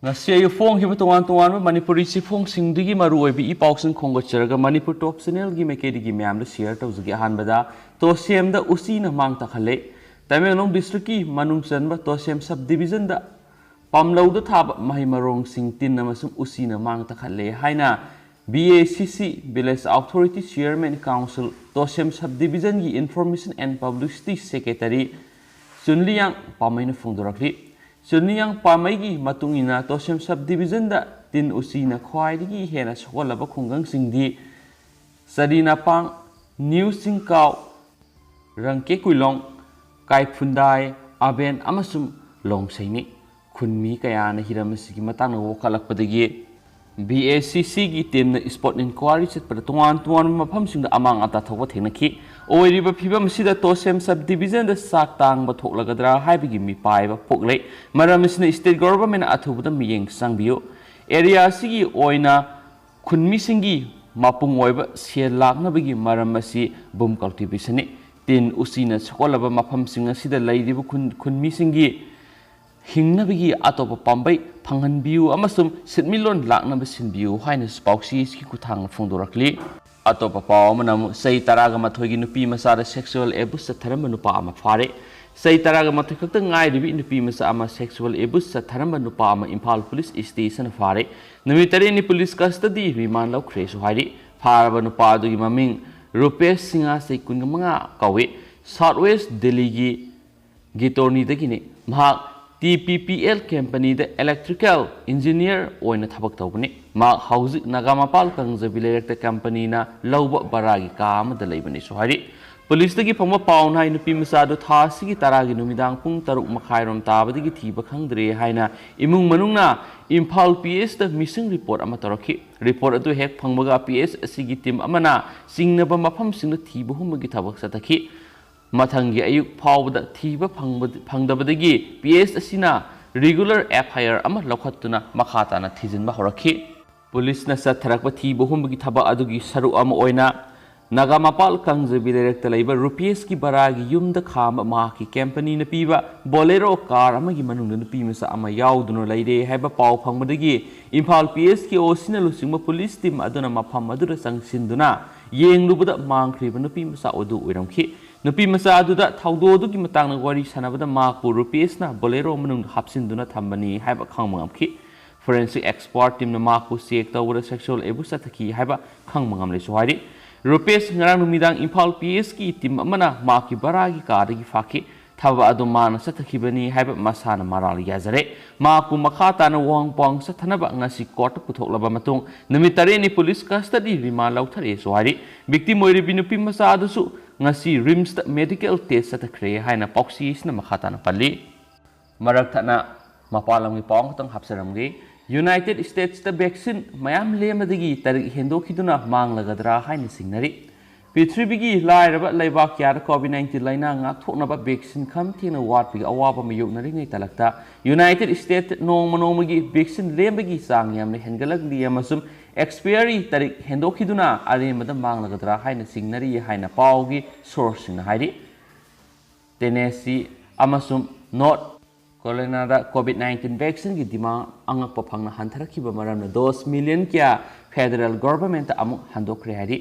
ngasi ayu phong hiba tongan tongan manipuri si phong singdigi maru oibi I pausing khonggocharaga manipur top channel gi mekedi gi myam da share tawzagi hanbada tosem da usi na mang ta khale tamenglong district ki manung chanba tosem sub division da pamlau da thab mahi marong sing tin na masum usi na mang ta khale haina BACC Village Authority Chairman Council tosem sub division gi Information and Publicity Secretary Chunliang pamaina phongdorakli Chunliang pamaigi matungina tosem subdivision da tin usina khwaidigi hena sokolaba khungang singdi Sarina Pang New Singkau Rangke Kuilong Kai Phundai Aben amasum Longsaini khunmi kayana hiramasigi matang wokalakpadagi BACC gi team na spot inquiry set par tuan mafam sing da amang ata thokwa thenaki oiriba phibam sida tosem subdivision da sak tang ba thoklagadra haibigi mi paiba pokle maram sina state government athubu da miyeng sangbiyo area sigi oina khunmi singi mapung oiba sel lakna bigi maram asi bum cultivation ni tin usina sokolaba mafam singa sida lairibu khunmi singi hingnabigi atopa pambai phanghanbiu amasum sitmilon laknaba sinbiu haina spausi ski kuthang phongdorakli atopa pawmana sei taraga mathoigi nupi masara sexual abuse tharamba nupa ama phare sei taraga mathoi khakta ngai ribi nupi masa ama sexual abuse tharamba nupa ama Imphal police station phare numitare ni police custody remand laukre su hairi pharaba nupa dugi maming Rupesh Singha sei kungamanga kawe Southwest Delhi gi gitorni dagine mahak TPPL company the electrical engineer oina thabak tawbani ma hauzik nagamapal kangzabi lerekta company na lawba baragi kam da leibani sohari police dagi phangma pawn hai nupi masa do tha sigi taragi numidang pung taruk makhairom tabadigi thiba khangdre haina imung manungna Imphal PS da missing report ama tarakhi report adu hek phangmaga PS asigi team amana singnaba mafam singna thiba humagi thabak satakhi Mathangi ayuk phawda thiba phangdabadagi PS asina regular FIR ama lokhatuna makhatana thijinba horakhi police na satharakba thiba humbagi thaba adugi saru ama oina Nagamapal kangzabi director laiba Rupesh ki baragi yumda khama ma ki company na piba Bolero car ama gi manung na pimasa ama yauduna laide haiba paw phangmadagi Imphal PS ki osina lusingma police team aduna mafam adura sangsinduna yenglubada mangkhriba na pimasa odu oiramkhi nupi masa aduda thaudo du ki matang na wari sanabada makpu Rupesh na Bolero manung hapsinduna thambani haiba khangmangamkhi forensic expert team na makpu check tawra sexual abuse thaki haiba khangmangam le sohari Rupesh ngarang numidang Imphal PS ki team amana maki baragi kadagi faki thaba adu mana sathakibani haiba masana maral yazare makpu makhata na wangpong sathanaba ngasi court puthoklaba matung numitare ni police custody remand lauthare sohari victim oiri binupi masa adusu ngasi rims medical test satakre haina pauksi isna makhata na pali marak thana mapalam gi pong tang hapsaramgi United States the vaccine mayam lemadagi tarik hendokiduna manglagadra haina singnari Prithvigi lairaba laibak yar COVID-19 laina ngak thoknaba vaccine kham thina watpi awaba mayuknari ngai talakta United States nongmanongmagi vaccine lembagi sang yamne hengalak liamasum expiry tarik hendokiduna aremada manglagadra haina singnari haina pawgi source na hairi Tennessee amasum North Carolina COVID-19 vaccine ki demand angakpa phangna hantharakhiba maramna 10 million kya federal government amu handokre hari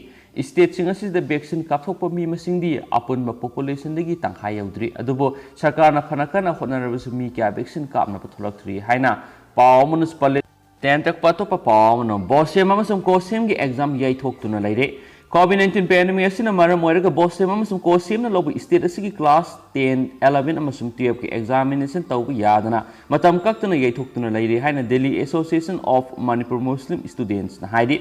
state singa sida vaccine kapthokpa mi masingdi apunba population dagi tangkhai yaudri adubo sarkarna phanakana honarabasu mi kya vaccine kapna patholakthri haina paw municipal 10 tak patopa paw no bosem amasum kosem gi exam yai thoktuna leire COVID-19 pandemic asina maram oiraga bosem amasum kosem na lobu state asigi class 10 11 amasum 12 ki examination tawbu yadana matam kaktuna yai thoktuna leire haina Delhi Association of Manipur Muslim Students na haidi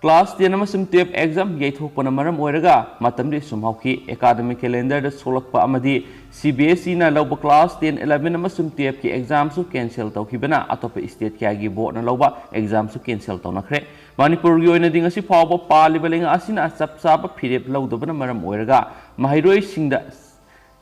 Class 10 amasum 12 exam yai thokpana maram oiraga matamdi sumhauki academic calendar da solakpa amadi CBSE na lawba class 10 11 amasum 12 ki exam su cancel tawkhibana atopa state kya gi board na lawba exam su cancel tawnakhre Manipur gi oina ding asi phawba palibalenga asina chapchaba phirep lawdobana maram oiraga mahairoi singda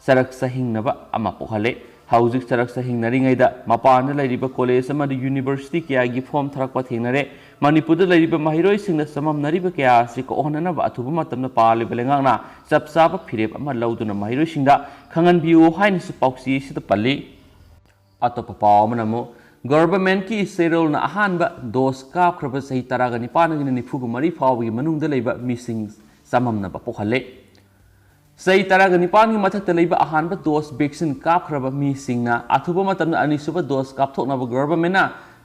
sarak sahingnaba ama pokhale hauzik sarak sahingnari da mapana lairiba college amadi university kya gi form tharakpa thengnare Manipur da lairiba mahiroi singna samamnariba kya si ko onana ba athuba matamna palibalenga na chapchaba phirep ama lawduna mahiroi singda khangan biu hain su pauksi sida palli atopa pawmana mo government की सेरोल अहानब दोस कापख्रब सही तराग निपानगी निफुग मरी फावगी मनुंग लेब missing सममनब पोखले सही तराग निपान की मथक लेब अहानब दोस vaccine कापख्रब मिसिंगना अथुब मतम अनिसुब दोस कापथोकनब government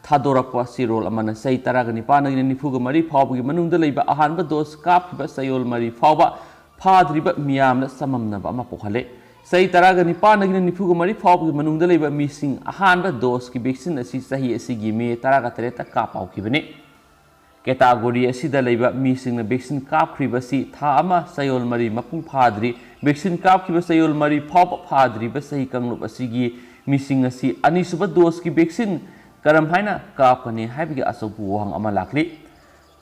थादोरप सिरोल अमन सही तराग निपानगी निफुग मरी फावगी मनुंग लेब अहानब दोस कापख्रब सयोल मरी फाव फाद्रिब मियाम सममनब अमा पोखले सही तराग निपानगी निफुग मरी फावगी मनुंग लेब मिसिंग अहानब दोस की वैक्सीन असी सही असिगी मे तराग तरेत कापाउखिबने कैटागोरी असिदा लेब मिसिंग वैक्सीन कापख्रिबसी था अमा सयोल मरी मपुंग फाद्रि वैक्सीन कापखिब सयोल मरी फाव फाद्रिब सही कंगलुप असिगी मिसिंग असी अनिसुब दोस की वैक्सीन करम हाइना कापकने हाइबगी असौपु वहंग अमा लाखली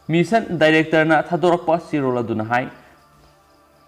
मिशन डायरेक्टर ना थादोरप सिरोल अदुना हाइ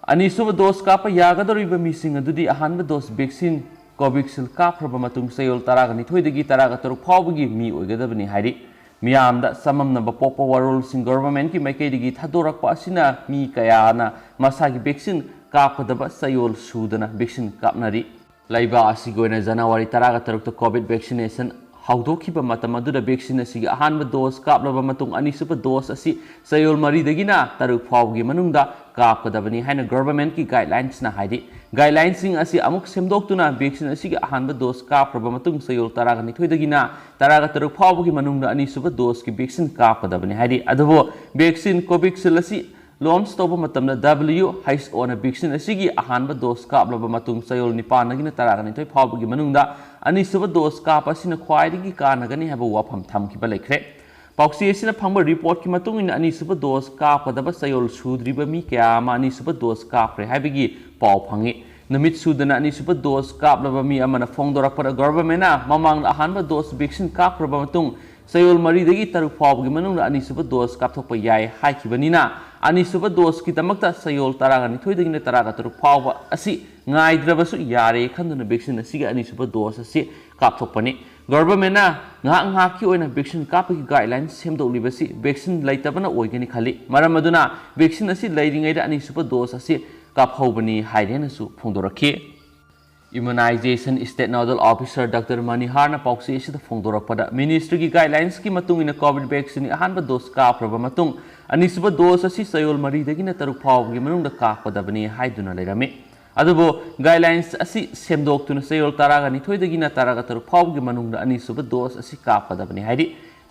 अनिसुब दोस काप यागदोरिब मिसिंग अदुदी अहानब दोस वैक्सीन कोविशील्ड कापख्रब मतुंग सयोल तराग निथोइदगी तराग तरुक फावगी मी ओइगदबनि हाइरि मियामदा सममनब पोप वरोल सिंग गवर्नमेंट की मैकेदिगी थादोरप असिना मी कयाना मसागी वैक्सीन कापदब सयोल सुदना वैक्सीन कापनरी लैबा असिगोइना जनवरी तराग तरुक कोविड वैक्सीनेशन हौदोखिबा मतम अदुदा वैक्सीन असिगी अहानब दोस कापलब मतुंग अनिसुब दोस असी सयोल मरीदगिना तरुक फावगी मनुंगदा कापकदबनी हाइना गवर्नमेंट की गाइडलाइंस ना हाइदि गाइडलाइंसिंग असी अमुक सेमदोक्तुना वैक्सीन असिगी अहानब दोस कापरब मतुंग सयोल तराग निथोइदगिना तराग तरुक फावगी मनुंगदा अनिसुब दोस की वैक्सीन कापकदबनी हाइदि अदुबो वैक्सीन कोविशील्ड असी लॉन्च तौब मतमना WHO ना वैक्सीन असिगी अहानब दोस कापलब मतुंग सयोल निपानगिना तराग निथोइ फावगी मनुंगदा अनिसुब दोस काप असिना ख्वाइदगी कानगनी हाबो वाफम थमखिबा लेख्रे पाउसी असिना फंगबा रिपोर्ट की मतुंग इन अनिसुब दोस कापदब सयोल सुद्रिब मी क्या मा अनिसुब दोस कापरे हाइबगी पाउ फंगी नमित सुदना अनिसुब दोस कापलब मी अमना फोंदोरकपदा गवर्नमेंटना ममांग अहानब दोस वैक्सीन कापरब मतुंग सयोल मरीदगी तरुक फावगी मनुंग अनिसुब दोस कापथोकपा याय हाइखिबनिना अनिसुब दोस की तमक्ता सयोल तराग निथोइदगिना तराग तरुक फाव असि ngaidrabasु yare khanduna vaccine asiga अनिसुब दोस असि कापथोकपनि गवर्नमेंटना ngak ki oina vaccine kapagi guidelines semdoklibasi vaccine laitabana oigani khali maram aduna vaccine asi lairingaida अनिसुब दोस असि कापहौबनि हाइरेनसु फोंदोरखि immunisation state nodal officer doctor Manihar पाउसी इसिदा फोंदोरकपदा मिनिस्ट्री की गाइडलाइंस की मतुंग इन कोविड वैक्सीन अहानब दोस कापरब मतुंग अनिसुब दोस असि सयोल मरीदगिना तरुक फावगी मनुंगदा कापदबनि हाइदुना लेरमे अदुबो गाइडलाइंस असि सेमदोक्तुना सयोल तराग निथोइदगिना तराग तरुक फावगी मनुंगदा अनिसुब दोस असि कापदबनि हाइदि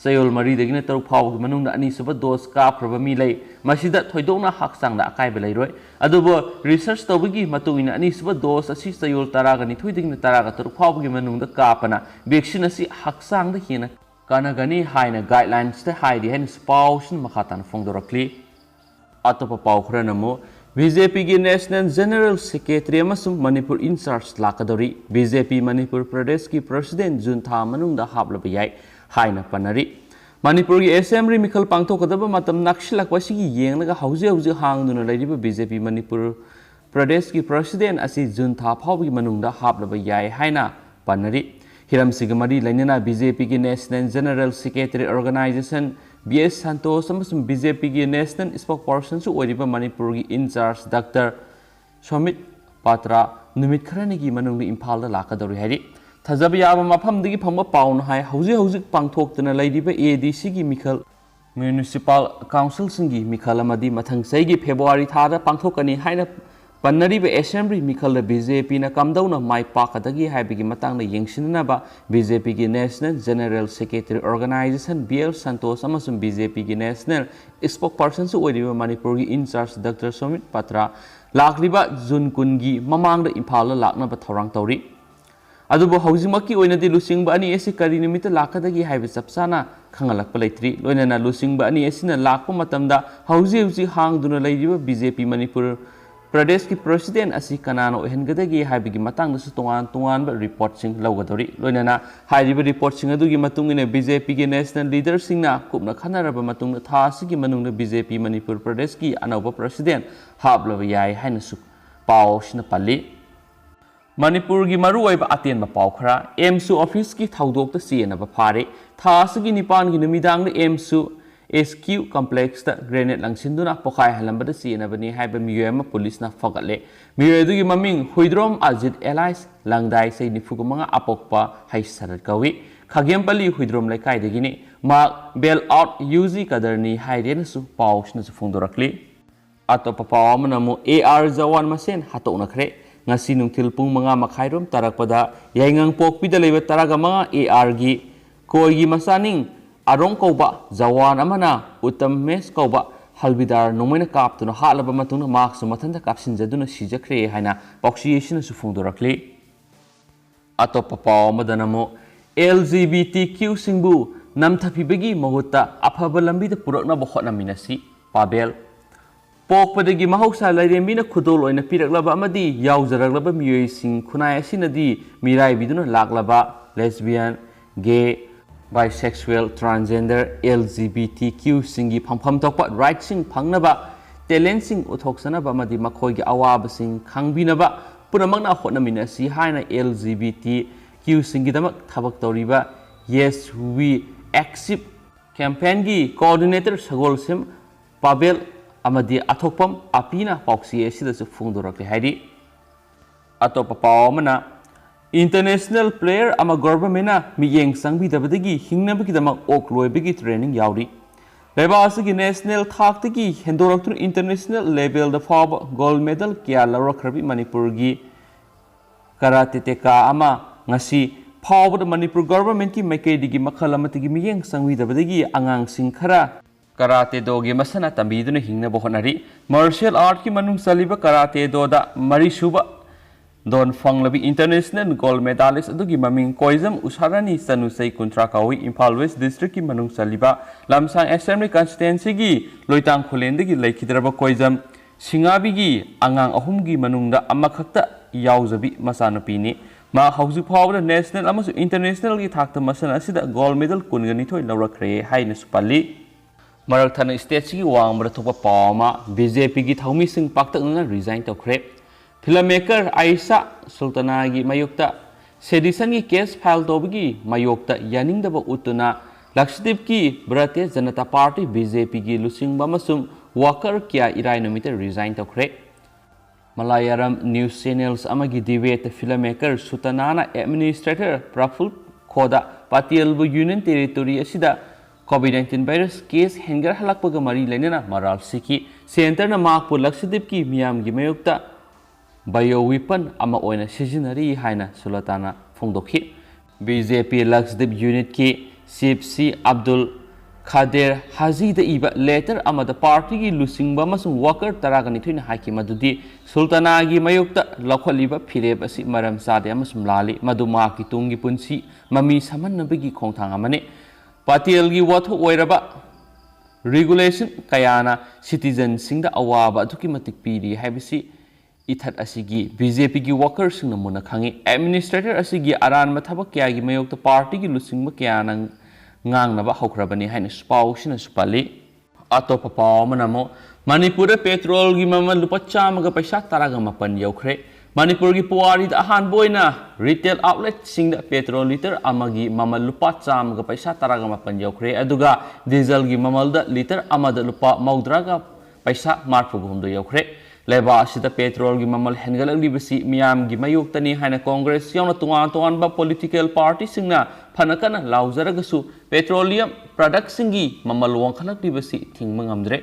सयोल मरीदगिना तरुक फावगी मनुंगदा अनिसुब दोस कापरब मी लै मसिदा थोइदोकना हक्सांगदा अकाइबा लैरोय अदुबो रिसर्च तौबगी मतुंगिना अनिसुब दोस असि सयोल तराग निथोइदगिना तराग तरुक फावगी मनुंगदा कापना वैक्सीन असि हक्सांगदा हेना कानगनी हाइना गाइडलाइंस ते हाइदि हेन पाउसन मखातान फोंदोरक्ली अतोप पाउ खरनमो बीजेपी की national general secretary Manipur incharge लाकदोरी बीजेपी मणिपुर प्रदेश की प्रेसिडेंट जून था मनुंगदा हाबलब याय हाइना पनरी मणिपुर की असेंबली मिखल पांगथोकदब मतम नक्सिलकपसिगी येंगलगा हौजे हौजे हांगदुना लैरिबा बीजेपी मणिपुर प्रदेश की प्रेसिडेंट असि जून था फावगी मनुंगदा हाबलब याय हाइना पनरी हिरमसिग मरी लैनना बीजेपी की national general secretary organisation BS Santosh BJP की नेशनल स्पोकपर्सन मणिपुर की इंचार्ज डॉक्टर सोमित पात्रा नुमित खरनी की मनुंग इम्फाल लाकदौरी है थजब याब मफमदगी फंग पाउन है हौजे हौजे पांगथोक्तना लैरिबा ADC की मिखल म्युनिसिपल काउंसिल सिंगी मिखल अमदी मथंग सैगी फेब्रुवारी थादा पांगथोकनी हाइना पन्नरीबा असेंबली मिखल बीजेपी ना कमदौना माइ पाकदगी हाइबगी मतंगना येंगसिननाबा बीजेपी की national general secretary organisation BL Santosh अमसुम बीजेपी की नेशनल स्पोकपर्सन मणिपुर की इंचार्ज डॉक्टर सोमित पात्रा लाखलिबा जून कुनगी ममांगदा इम्फाल लाकनबा थौरांग तौरी अदुबो हौजिमक्की ओइनदि लुसिंगबा अनि एसि करी निमित्त लाकदगी हाइबे चपसाना खंगलकपा लैत्रि लोइनना लुसिंगबा अनि एसिना लाकपा मतमदा हौजि हौजि हांगदुना लैरिबा बीजेपी मणिपुर प्रदेश की प्रेसिडेंट असी कनानो ओहनगदगी हाइबगी मतंगदसु तोंगान तोंगानबा रिपोर्टसिंग लौगदौरी लोइनना हाइरिबा रिपोर्टसिंग अदुगी मतुंगिने बीजेपी के नेशनल लीडरसिंगना कुपना खनरबा मतुंगदा थासिगी मनुंगदा बीजेपी मणिपुर प्रदेश की अनौबा प्रेसिडेंट हाबलबा याय हाइनसु पाउसिना पल्ली मणिपुर की मरुओइबा अतेनबा पाउ खरा एमसु ऑफिस की थौदोकता चेनबा फारे थासिगी निपान की नुमिदांगदा एमसु SQ complex ग्रेनेड लंगसिंदुना पोखाय हलंबदा चेनबनी हाइबा मियोयमा पुलिसना फगले मियोयदुगी ममिंग हुइद्रोम अजित एलाइस लंगदाई सै निफुगमंगा अपोकपा हाइसरत कवी खागेमपल्ली हुइद्रोम लेकाइदगिनी मा बेल आउट यूजी कदरनी हाइरेनसु पाउसनसु फोंदोरक्ली अतोप पाव अमनमु AR जवान मसेन हातोनखरे ngasi nungthil pung manga makhairom tarakpada yaingang pokpida leiba taraga manga AR gi koi gi masaning arong koba jawan amana utam mes koba halbidar nomoina kaptuna halaba matuna marks mathanda kapsin jaduna sijakre haina pauxiation su phungdorakli atop paw madanamo LGBTQ singbu namthapibagi mahutta afaba lambi da purakna bokhona minasi pabel पोकपदगी महौसा लाइरेमीना खुदोल ओइना पिरकलबा अमदी यावजरगलबा मियोइसिंग खुनाय असिनदी मिराइबिदुना लाकलबा lesbian gay bisexual transgender LGBTQ सिंगी फंफम तोकपा राइट सिंग फंगनबा टैलेंट सिंग उथोक्सनबा अमदी मखोइगी अवाब सिंग खांगबिनबा पुनमकना होटनमिनसी हाइना LGBTQ सिंगी दमक थबक तौरिबा yes we accept कैंपेन की कोऑर्डिनेटर सगोल सिम Pabel amadi athokpam apina pauxi asida su phungdorakle hairi atopa pawmana international player ama governmenta miyeng sangbi dabadagi hingnabagi dama okloibagi training yauri leba asigi national thaktagi hendoraktu international level da faba gold medal kya larakhrabi manipur gi karate teka ama ngasi fawba manipur government ki makedigi makhalamati miyeng sangbi dabadagi angang sing khara karate दो गे मसना तंबीदुन Hingna बोहनरी martial art की मनुंग Saliba karate दो दा मरीशुबा दोन फंगलबी international gold medallist अदुगी ममिंग Koijam उसारानी सनुसै कुंट्रा कावी Imphal waste district की मनुंग Saliba लमसांग assembly constituency की लोइतांग खुलेंदगी लैखिदरबा कोइजम सिंगाबीगी आंगांग अहुमगी मनुंगदा अमखक्ता यावजबी मसानुपीनी मा हौजि फावदा national अमसु international की थाक्ता मसना असिदा गोल्ड मेडल कुनगनिथोय लौरखरे हाइना सुपल्ली मरकथन स्टेट की वांगबद थोप पावमा बीजेपी की थौमी सिंह पाक्तकना रिजाइन तौखरे फिल्म मेकर आयशा सुल्ताना की मयुक्ता सेडिशन की केस फाइल तौबगी मयोक्ता यानिंगदब उतुना लक्षद्वीप की भारतीय जनता पार्टी बीजेपी की लुसिंगबा मसुम वाकर क्या इराय नुमित रिजाइन तौखरे मलायालम न्यूज चैनल्स अमगी debate film maker Sultana administrator Praful Khoda पाटियलबु यूनियन टेरिटोरी असिदा COVID-19 वायरस केस हेंगर हलकपगा मरी लेना मराल सिकी सेंटर ना माकपु लक्षद्वीप की मियाम की मयुक्ता बायो वेपन अमा ओइना सिजिनरी हाइना सुल्ताना फोंदोखि बीजेपी लक्षद्वीप यूनिट की चीफ सी अब्दुल खादेर हाजी द इबा लेटर अमद पार्टी की लुसिंगबा मसुं वर्कर तरागनि थुइना हाइकि मदुदी सुल्ताना की मयुक्ता लखलिबा फिरेब असि मरम सादे अमसुम लाली मदुमा की तुंगी पुंसी ममी समन्नबगी खोंथांग अमने पाटियल की वाथो ओइरबा रेगुलेशन कयाना सिटीजन सिंगदा अवाबा अदुकी मतिक पीरी हाइबसी इथत असिगी बीजेपी की वर्कर सिंग नमुना खांगी एडमिनिस्ट्रेटर असिगी अरान मथबक क्या की मयोक्त पार्टी की लुसिंग क्याना ngangnaba hokrabani haina spausina supali atopa pawmanamo manipur petrol gi mama lupa chamaga paisa taraga mapan yaukhre manipur gi puari da han boina retail outlet singda petrol liter amagi mama lupa chamaga paisa taraga mapan yaukhre aduga diesel gi mamal da liter amada lupa maudraga paisa marfu gumdo yaukhre leba asida petrol gi mamal hengalagli basi miyam gi mayuktani haina congress yauna tungan ba political party singna phanakana lauzaragasu petroleum product singi mamal wangkhalakli basi thingmangamdre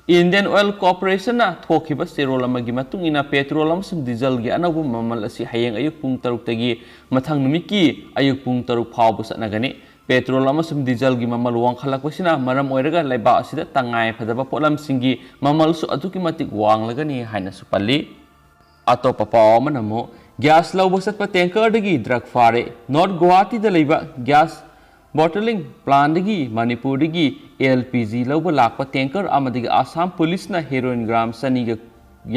Indian Oil Corporation na thokiba serol amagi matungina petrol amsum diesel gi anabu mamal asi hayeng ayuk pung taruk tagi mathang numiki ayuk pung taruk phawbu sanagani petrol amasum diesel gi mamal wangkhalakbasina maram oiraga laiba asida tangai phadaba polam singi mamal su aduki matik wanglagani haina supalli atopa pawamanamo gas lawbasat pa tanker dagi drug fare North Guwahati da laiba gas bottling plant dagi Manipur dagi LPG lawba lakpa tanker amadigi Assam police na heroin gram saniga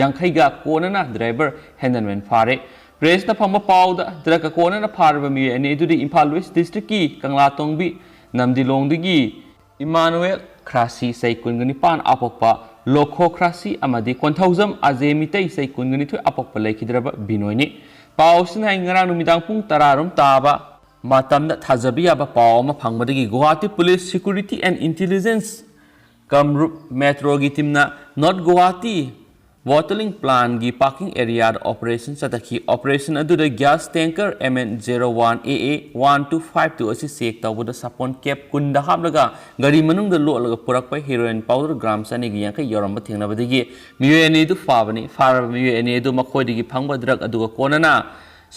yankhaiga konana driver hendanmen fare Press na pamba pauda draka kona na parba mi ani edu di Imphal West district ki Kangla Tongbi Namdilong digi Emmanuel Krasi sai kungani pan apokpa Lokho Krasi amadi 1000 azemi tai sai kungani thu apokpa laikhidraba binoini pausin hai ngarang numidang pung tararum taba matamda thajabi aba paw ma phangmadagi Guwahati Police Security and Intelligence Kamrup Metro gi timna North Guwahati bottling plant gi parking area da operation chatakhi operation aduda gas tanker MN01AA1252 asi sek tawbuda sapon cap kunda haplaga gari manung da lolaga purakpa heroin powder gram sani gi yankai yoramba thengnabadagi miyoeni du fabani far miyoeni du makhoi digi phangba drug aduga konana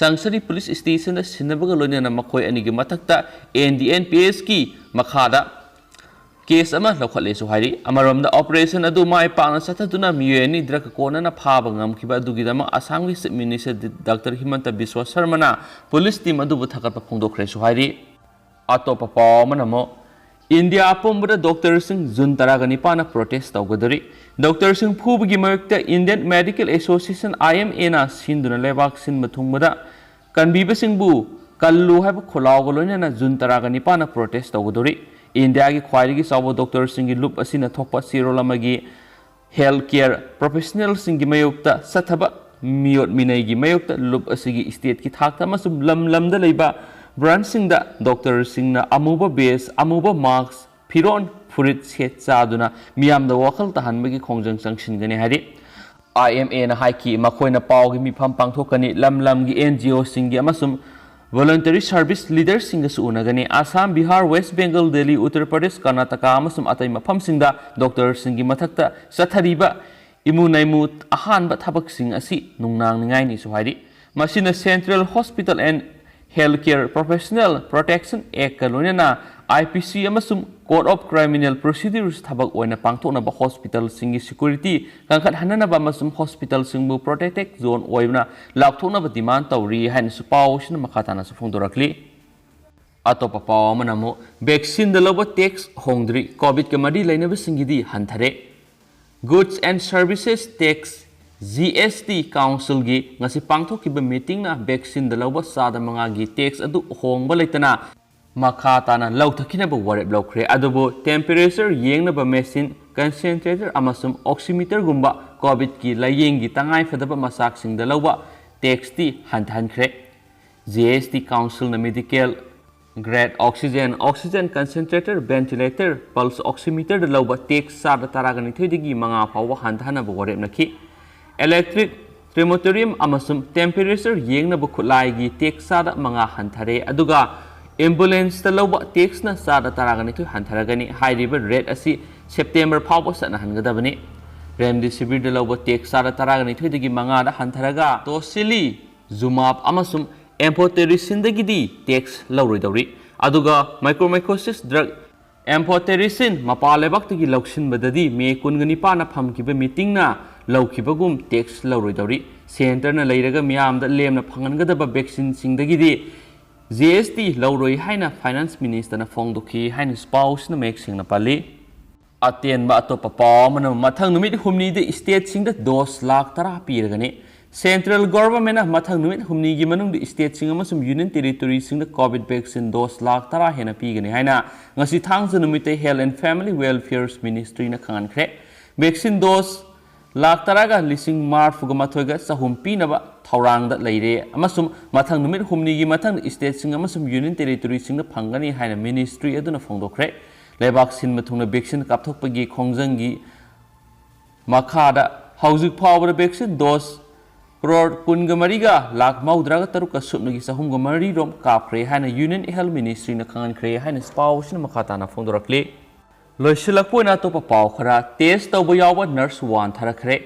Sangsari police station da sinabaga loina makhoi ani gi mathakta NDNPS ki makhada case ama lokhatle su hairi amarom da operation adu mai pangna sathatuna miyoeni drug konana phaba ngamkhiba adugi dama Assam gi Chief Minister Dr Himanta Biswa Sharma na police team adu bu thakatpa phongdokhre su hairi atopa pawmana mo India apumbada Dr Singh Jun taragani pana protest tawgadari Dr Singh phubugi mayukta Indian Medical Association IMA na sinduna lebak sin mathungmada kanbiba singbu kallu haiba kholaw loina na Jun taragani pana protest tawgadari India ki khwairi sawo Dr Singh gi loop asina thokpa sirolamagi healthcare professional singi mayukta sathaba miyot minai gi mayukta loop asigi state ki thakta masum lam da leiba branch singda Dr Singh na amuba base amuba marks phiron furit set chaduna miyam da wakal tahanbagi khongjang sangshin gani hari IMA na haiki makoina pawgi mi pham pangthokani lam gi NGO singi amasum voluntary service leaders singa su unagani Assam Bihar West Bengal Delhi Uttar Pradesh Karnataka amasum atai mafam singda Dr Singi mathakta sathariba imunaimu ahanba thabak sing asi nungnang ningai ni su hairi masina Central Hospital and Healthcare Professional Protection Act kalonena IPC amasum Code of Criminal Procedures thabak oina pangthokna ba hospital singi security kangkhat hanana ba masum hospital singbu protected zone oibna lakthokna ba demand tawri hain su paw shin makhatana su phongdorakli atopa paw manamo vaccine da loba tax hongdri covid ka mari lainaba singidi hanthare Goods and Services Tax GST Council gi ngasi pangthokiba meeting na vaccine da loba sada manga gi tax adu hongba leitana makhatana lauthakhinaba warep lokre adubo temperature yengnaba machine concentrator amasum oximeter gumba covid ki layeng gi tangai fadaba masak singda loba tax ti hanthre GST Council na medical grade oxygen concentrator ventilator pulse oximeter da loba tax sada taragani thoidigi manga phawa hanthana ba warep nakhi electric crematorium amasum temperature yengnaba khulai gi tax sada manga hanthare aduga ambulance ta loba tax na sada taragani thu hantharagani high river rate asi September phawa sana hangadabani remdesivir da loba tax sada taragani thu digi manga da hantharaga tosili zumab amasum amphotericin dagi di tax lawroidawri aduga mycomycosis drug amphotericin mapalebak tagi lauksin badadi me kungani pana phamkiba meeting na laukibagum tax lawroidawri center na leiraga miyam da lemna phangangadaba vaccine singdagi di GST lauroi haina finance minister na phongdokhi haina spouse na mek singna pali aten ba atopa pawmana mathang numit humni de state singda 10 lakh tara piragani central government na mathang numit humni gi manung de state sing amasum union territory singda covid vaccine 10 lakh tara hena pigani haina ngasi thangsa numit health and family welfare ministry na khangan khre vaccine dose lakh taraga lising marfuga mathoiga sahum pinaba thaurang da leire amasum mathang numit humni gi mathang state sing amasum union territory sing na phangani haina ministry aduna phongdokre lebak sin mathungna vaccine kapthokpagi khongjang gi makhada hauzik phawra vaccine dose crore kunga mariga lakh maudraga taruka subnagi sahumga mari rom kapre haina union health ministry na khangan khre haina spouse na makhata na phongdorakle loisilakpoina topa paw khara test tawba yawa nurse wan tharakhre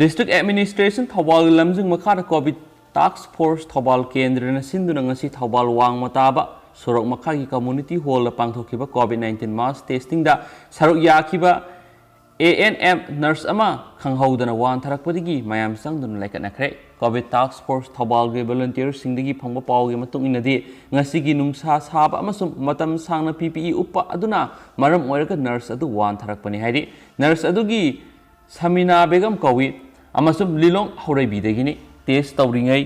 district administration thawal lamjing makhara covid task force thawal kendra na sinduna ngasi thawal wang mataba sorok makhagi community hall la pangthokiba covid 19 mass testing da saruk yakiba ANM nurse ama khanghaudana wan tharakpadigi mayam sangduna laikatna khre covid task force thawal ge volunteer singdagi phangba pawge matung inadi ngasi gi nungsa sab amasum matam sangna PPE uppa aduna maram oiraga nurse adu wan tharakpani hairi nurse adugi Samina Begum kawi amasum lilong haurai bidagini test tawringai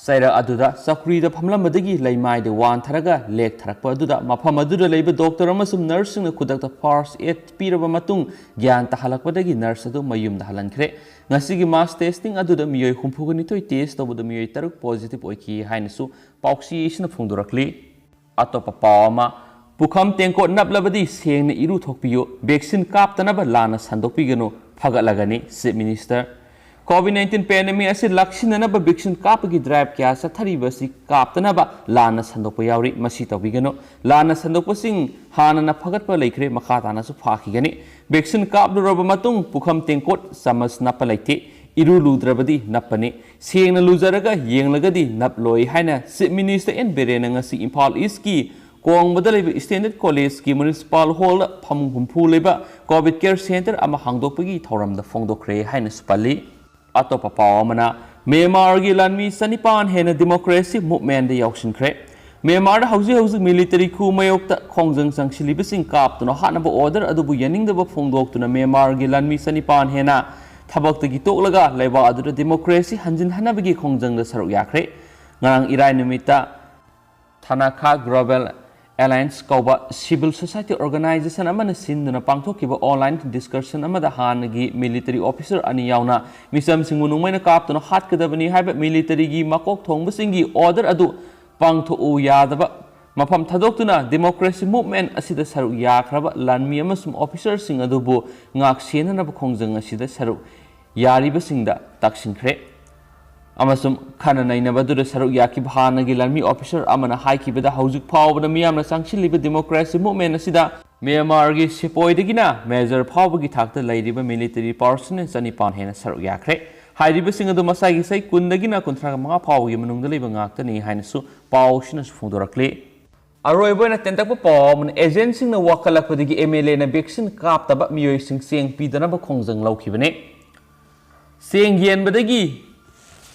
saira aduda sakri da phamlam badagi laimai de wan tharaga lek tharakpa aduda mafam aduda leiba doctor amasum nurse sing khudakta first aid piraba matung gyan tahalakpadagi nurse adu mayum da halankhre ngasi gi mass testing aduda miyoi humphugani toi test tawbuda miyoi taruk positive oiki hainasu pauksi isna phungdurakli atopa pawama pukham tengko naplabadi sengna iru thokpiyo vaccine kaptanaba lana sandokpigano phagalagani chief minister COVID-19 pandemic asi lakshinanaba vaccine kapagi drive kya satharibasi kaptanaba lana sandokpa yauri masi tawbigano lana sandokpa sing hanana phagatpa leikre makhatana su phakigani vaccine kapduraba matung pukham tengkot samas napa laite iru ludrabadi napani sengna luzaraga yenglagadi naploi haina Chief Minister N Birena ngasi Imphal East ki Kong badalaiba Standard College ki Municipal Hall phamung humpu leba COVID Care Center ama hangdokpagi thoramda phongdokre haina supali atop pawamana Myanmar gi lanmi sanipan hena democracy movement de yaushinkre Myanmar da hauji military coup mayokta khongjang sangsilibasing kaptuna hanaba order adubu yaningdaba phongdoktuna Myanmar gi lanmi sanipan hena thabaktagi toklaga laiba adu democracy hanjin hanabagi khongjang da saruk yakre ngarang irai numita Thanakha Global Alliance kauba civil society organization amana sinduna pangthokiba online discussion amada hanagi military officer ani yauna misam singmunung maina kaptuna hatkadabani haiba military gi makok thongbasingi order adu pangtho u yadaba mafam thadoktuna democracy movement asida saru yakraba lanmi amasum officer sing adubu ngak senana khongjang asida saru yariba singda taksinkre amasum khana nainabadu saru yaki bhanagi lanmi officer amana haikibada haujuk phawbana miyamna sangchiliba democracy movement asida Myanmar gi sipoidagina major phawbagi thakta lairiba military personnel sanipan hena saru yakre hairiba singadu masagi sai kundagina kunthra manga phawgi manungda leiba ngakta ni hainasu pawsina sufungdorakle aroiboina tentakpa pawman agency na wakalakpadagi MLA na vaccine kaptaba miyoi sing seng pidanaba khongjang laukibane seng yenbadagi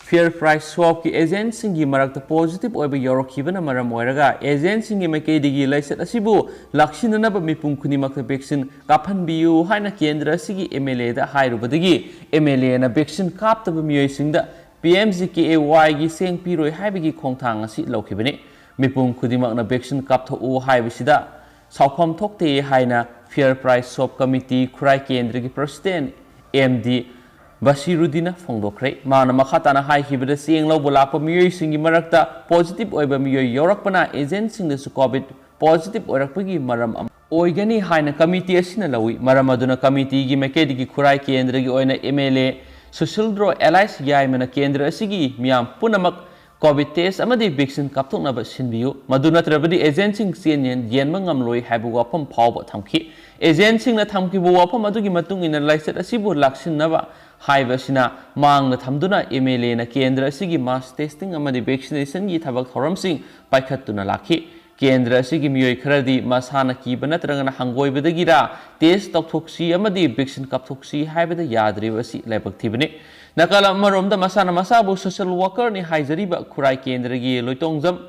Fair price swap ki agent singi marakta positive oiba yorokibana maram oiraga agent singi makeidigi laisat asibu lakshinana ba mipum khunimakta vaccine kaphanbiu haina kendra sigi MLA da hairubadagi MLA na vaccine kaptaba miyoi singda PMGKAY gi seng piroi haibagi khongthang asi laukibani mipum khudimak na vaccine kaptho u haibasida saukham thokte haina fair price swap committee khurai kendra gi president MD Basirudina Fongdokre, Mana Makhatana High Hibida seeing low Bulapa Mui Singi Marakta, positive Oiba Mui Yorokpana, agent sing the COVID, positive Orakpagi Maram Oigani Haina Committee Asinalawi, Maramaduna Committee, Gimakedi Kurai Kendra Oina MLA, Susildro Allies Yaimana Kendra Sigi, Miam Punamak, COVID test Amadi Vixen Kaptona Sinbiu, Maduna Trabadi agent sing Senian, Yenmangam Loi Habuapam Power Tamki, agent sing the Tamki Wapam Madugi Matung in a license Asibu Lakshin Nava. Haibasina Mang the Tamduna MLA na Kendra Sigi mass testing amadi vaccination gi thabak thoram sing paikhatuna laki Kendra Sigi miyoi kharadi masana kiba natrangana hangoi badagira test tokthoksi amadi vaccine kapthoksi haibada yadri basi laibak thibane nakala maromda masana masabu social worker ni haijariba khurai Kendra gi loitongjam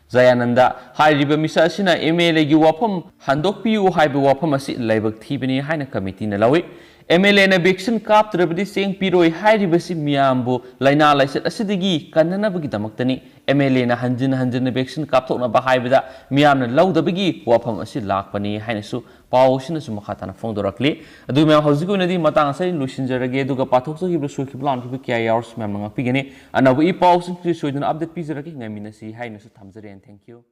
Zayananda hairiba misa sina MLA gi wapam handokpiu haiba wapam asi laibak thibane haina committee na lawi MLA na vaccine kaptrabadi seng piroi hairibasi miyambu laina laisat asidagi kannanabagi damaktani MLA na hanjin vaccine kapthokna ba haibada miyamna laudabagi wafam asi lakpani hainasu pawsina su makhatana phongdorakli adu mem haujikunadi matang sai lusinjarage aduga pathokso gibra sukhiblan kibu kya hours mem ngapigani anabu I pawsin kri soiduna update pizaraki ngaminasi hainasu thamjare and thank you